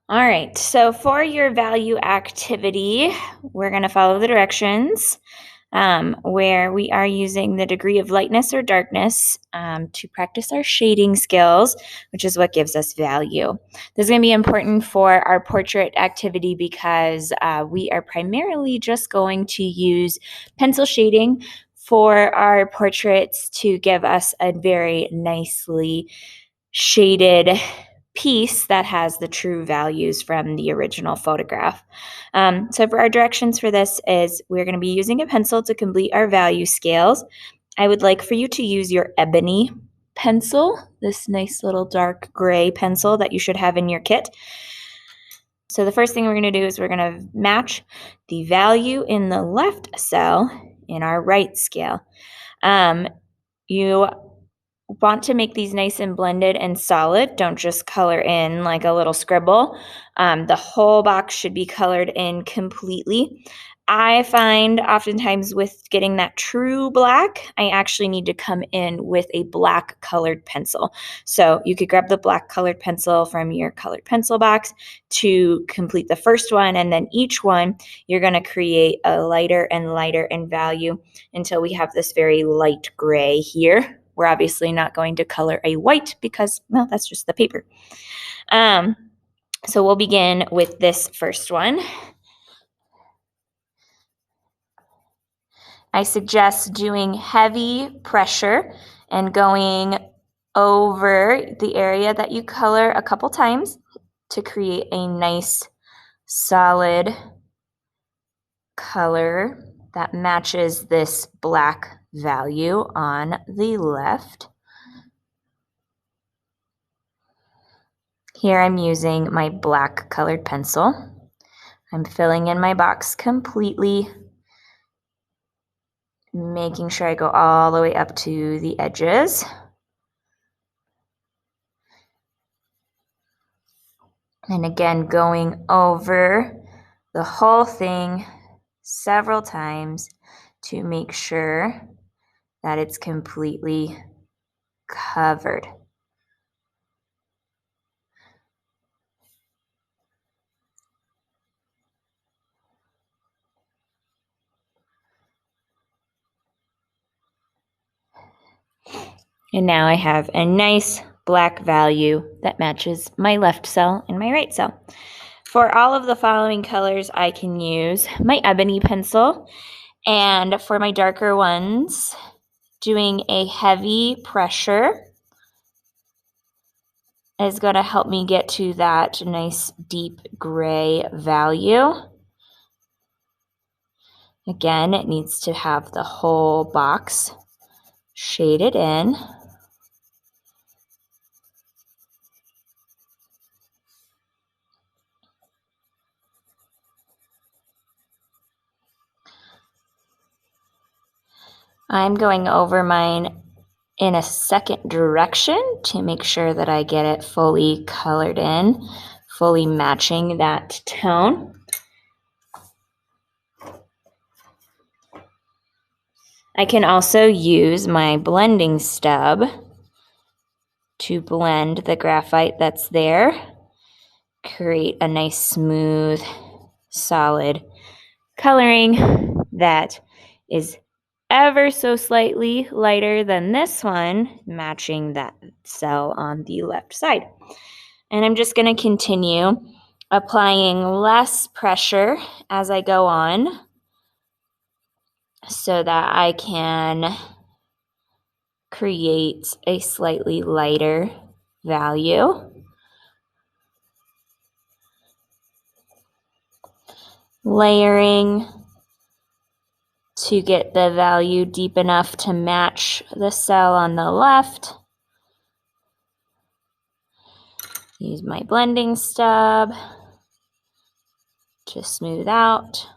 All right, so for your value activity, we're going to follow the directions where we are using the degree of lightness or darkness to practice our shading skills, which is what gives us value. This is going to be important for our portrait activity because we are primarily just going to use pencil shading for our portraits to give us a very nicely shaded piece that has the true values from the original photograph. So for our directions for this is we're going to be using a pencil to complete our value scales. I would like for you to use your ebony pencil, this nice little dark gray pencil that you should have in your kit. So the first thing we're going to do is we're going to match the value in the left cell in our right scale. You want to make these nice and blended and solid. Don't just color in like a little scribble. The whole box should be colored in completely. I find oftentimes with getting that true black, I actually need to come in with a black colored pencil. So you could grab the black colored pencil from your colored pencil box to complete the first one, and then each one you're going to create a lighter and lighter in value until we have this very light gray here. We're obviously not going to color a white because, well, that's just the paper. So we'll begin with this first one. I suggest doing heavy pressure and going over the area that you color a couple times to create a nice solid color that matches this black value on the left. Here I'm using my black colored pencil. I'm filling in my box completely, making sure I go all the way up to the edges. And again, going over the whole thing several times to make sure that it's completely covered. And now I have a nice black value that matches my left cell and my right cell. For all of the following colors, I can use my ebony pencil. And for my darker ones, doing a heavy pressure is going to help me get to that nice deep gray value. Again, it needs to have the whole box shaded in. I'm going over mine in a second direction to make sure that I get it fully colored in, fully matching that tone. I can also use my blending stub to blend the graphite that's there, create a nice smooth, solid coloring that is ever so slightly lighter than this one, matching that cell on the left side. And I'm just going to continue applying less pressure as I go on so that I can create a slightly lighter value. Layering to get the value deep enough to match the cell on the left. Use my blending stub to smooth out.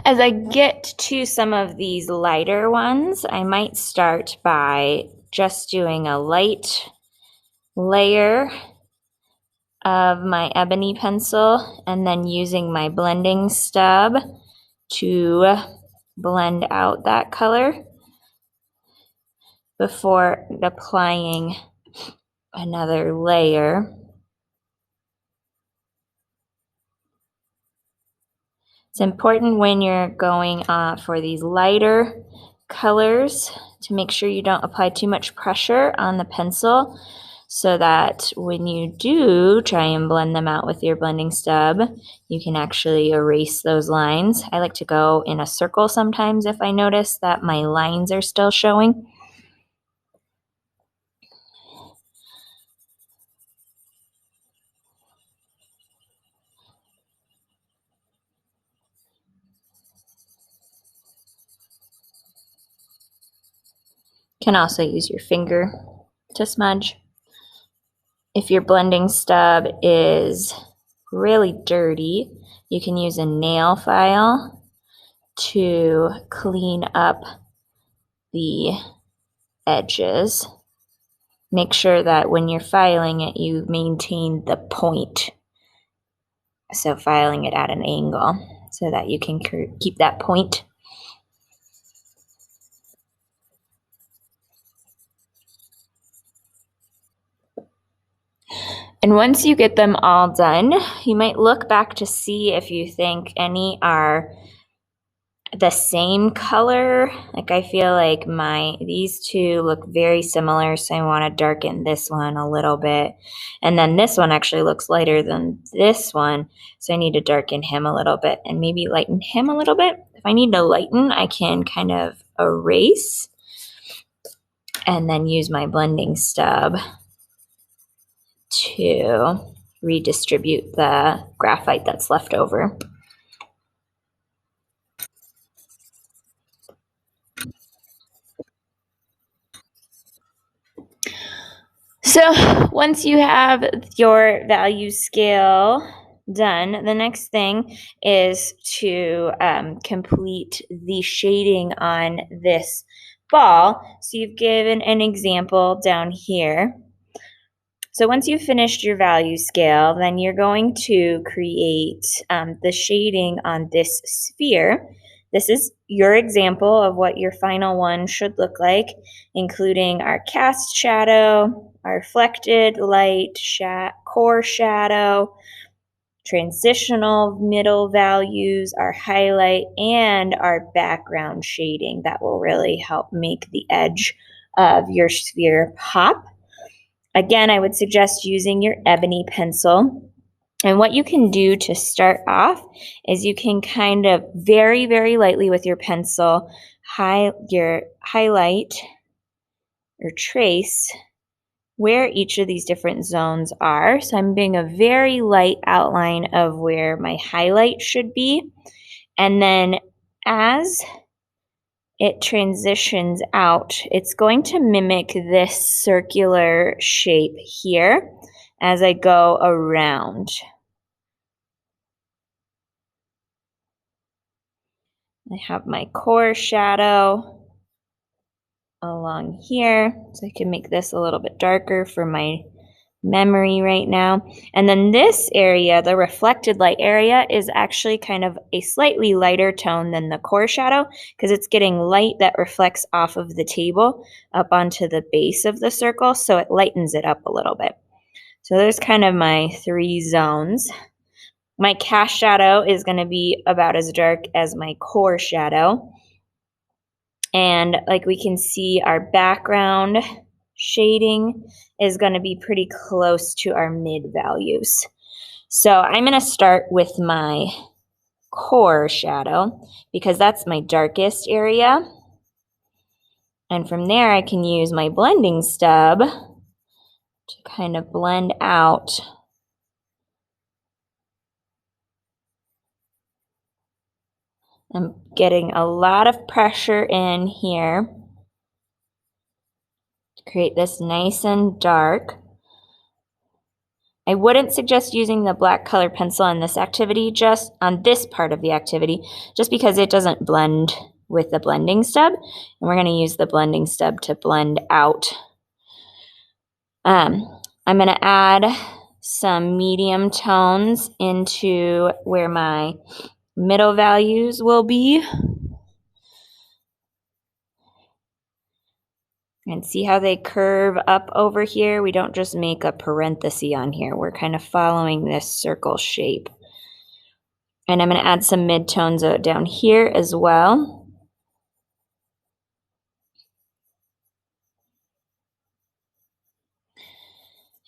As I get to some of these lighter ones, I might start by just doing a light layer of my ebony pencil and then using my blending stub to blend out that color before applying another layer. It's important when you're going for these lighter colors to make sure you don't apply too much pressure on the pencil so that when you do try and blend them out with your blending stub, you can actually erase those lines. I like to go in a circle sometimes if I notice that my lines are still showing. You can also use your finger to smudge. If your blending stub is really dirty, you can use a nail file to clean up the edges. Make sure that when you're filing it, you maintain the point. So filing it at an angle so that you can keep that point. And once you get them all done, you might look back to see if you think any are the same color. Like I feel like these two look very similar, so I want to darken this one a little bit. And then this one actually looks lighter than this one, so I need to darken him a little bit and maybe lighten him a little bit. If I need to lighten, I can kind of erase and then use my blending stub to redistribute the graphite that's left over. So once you have your value scale done, the next thing is to complete the shading on this ball. So you've given an example down here. So once you've finished your value scale, then you're going to create the shading on this sphere. This is your example of what your final one should look like, including our cast shadow, our reflected light, core shadow, transitional middle values, our highlight, and our background shading that will really help make the edge of your sphere pop. Again, I would suggest using your ebony pencil. And what you can do to start off is you can kind of very, very lightly with your pencil highlight or trace where each of these different zones are. So I'm doing a very light outline of where my highlight should be. And then as it transitions out, it's going to mimic this circular shape here as I go around. I have my core shadow along here, so I can make this a little bit darker for my memory right now. And then this area, the reflected light area, is actually kind of a slightly lighter tone than the core shadow because it's getting light that reflects off of the table up onto the base of the circle, so it lightens it up a little bit. So there's kind of my three zones. My cast shadow is going to be about as dark as my core shadow. And like we can see, our background shading is going to be pretty close to our mid values. So I'm going to start with my core shadow because that's my darkest area. And from there, I can use my blending stub to kind of blend out I'm getting a lot of pressure in here to create this nice and dark. I wouldn't suggest using the black color pencil on this activity, just on this part of the activity, just because it doesn't blend with the blending stub. And we're going to use the blending stub to blend out. I'm going to add some medium tones into where my middle values will be. And see how they curve up over here? We don't just make a parenthesis on here. We're kind of following this circle shape. And I'm going to add some midtones down here as well.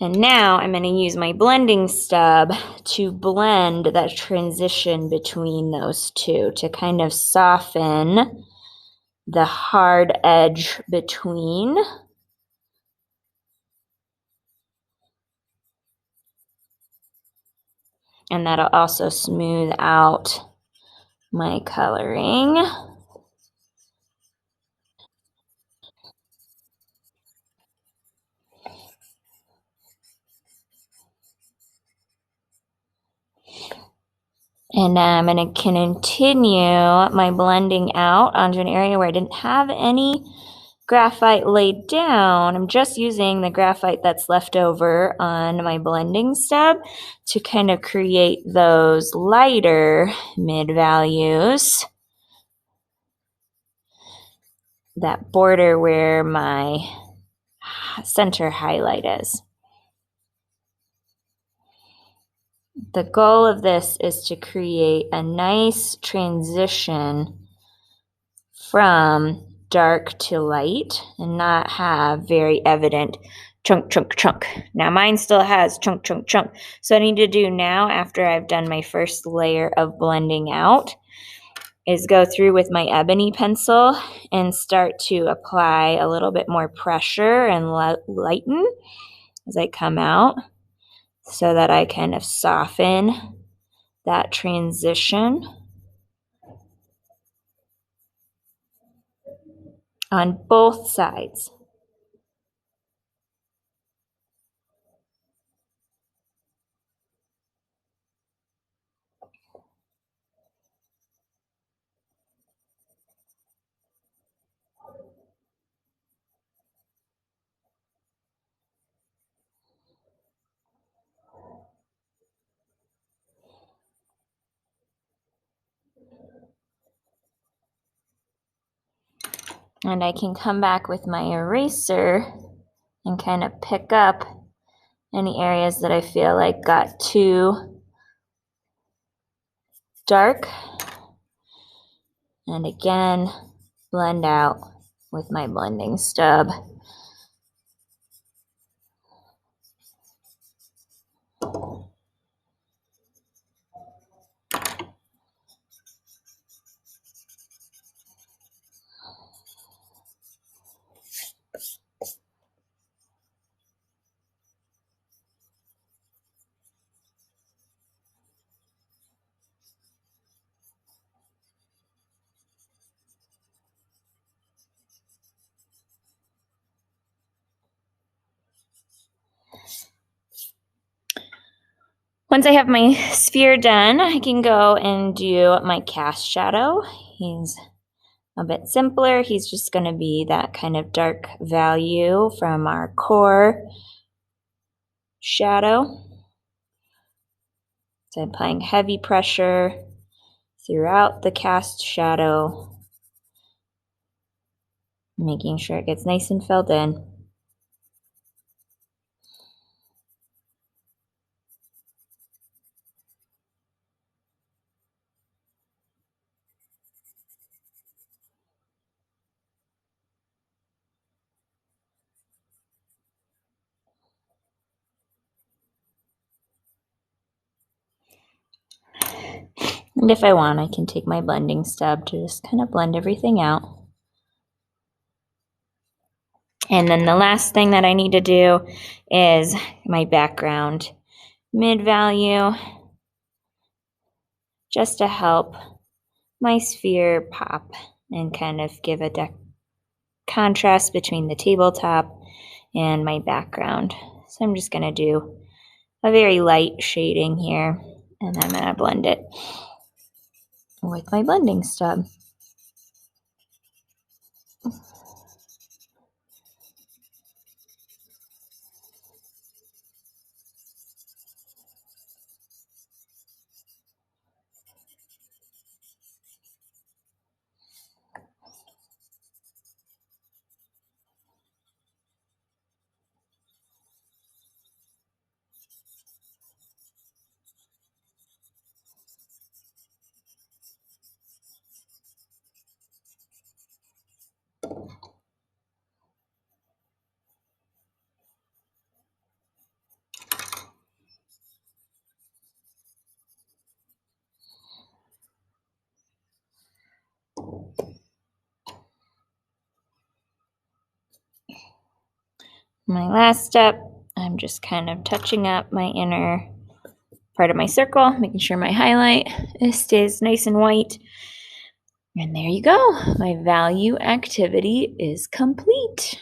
And now I'm going to use my blending stub to blend that transition between those two to kind of soften the hard edge between. And that'll also smooth out my coloring. And I'm going to continue my blending out onto an area where I didn't have any graphite laid down. I'm just using the graphite that's left over on my blending stub to kind of create those lighter mid values that border where my center highlight is. The goal of this is to create a nice transition from dark to light and not have very evident chunk, chunk, chunk. Now mine still has chunk, chunk, chunk. So what I need to do now, after I've done my first layer of blending out, is go through with my ebony pencil and start to apply a little bit more pressure and lighten as I come out so that I kind of soften that transition on both sides. And I can come back with my eraser and kind of pick up any areas that I feel like got too dark. And again, blend out with my blending stub. Once I have my sphere done, I can go and do my cast shadow. He's a bit simpler. He's just going to be that kind of dark value from our core shadow. So I'm applying heavy pressure throughout the cast shadow, making sure it gets nice and filled in. And if I want, I can take my blending stub to just kind of blend everything out. And then the last thing that I need to do is my background mid value, just to help my sphere pop and kind of give a contrast between the tabletop and my background. So I'm just going to do a very light shading here. And I'm going to blend it with my blending stub. My last step, I'm just kind of touching up my inner part of my circle, making sure my highlight stays nice and white. And there you go. My value activity is complete.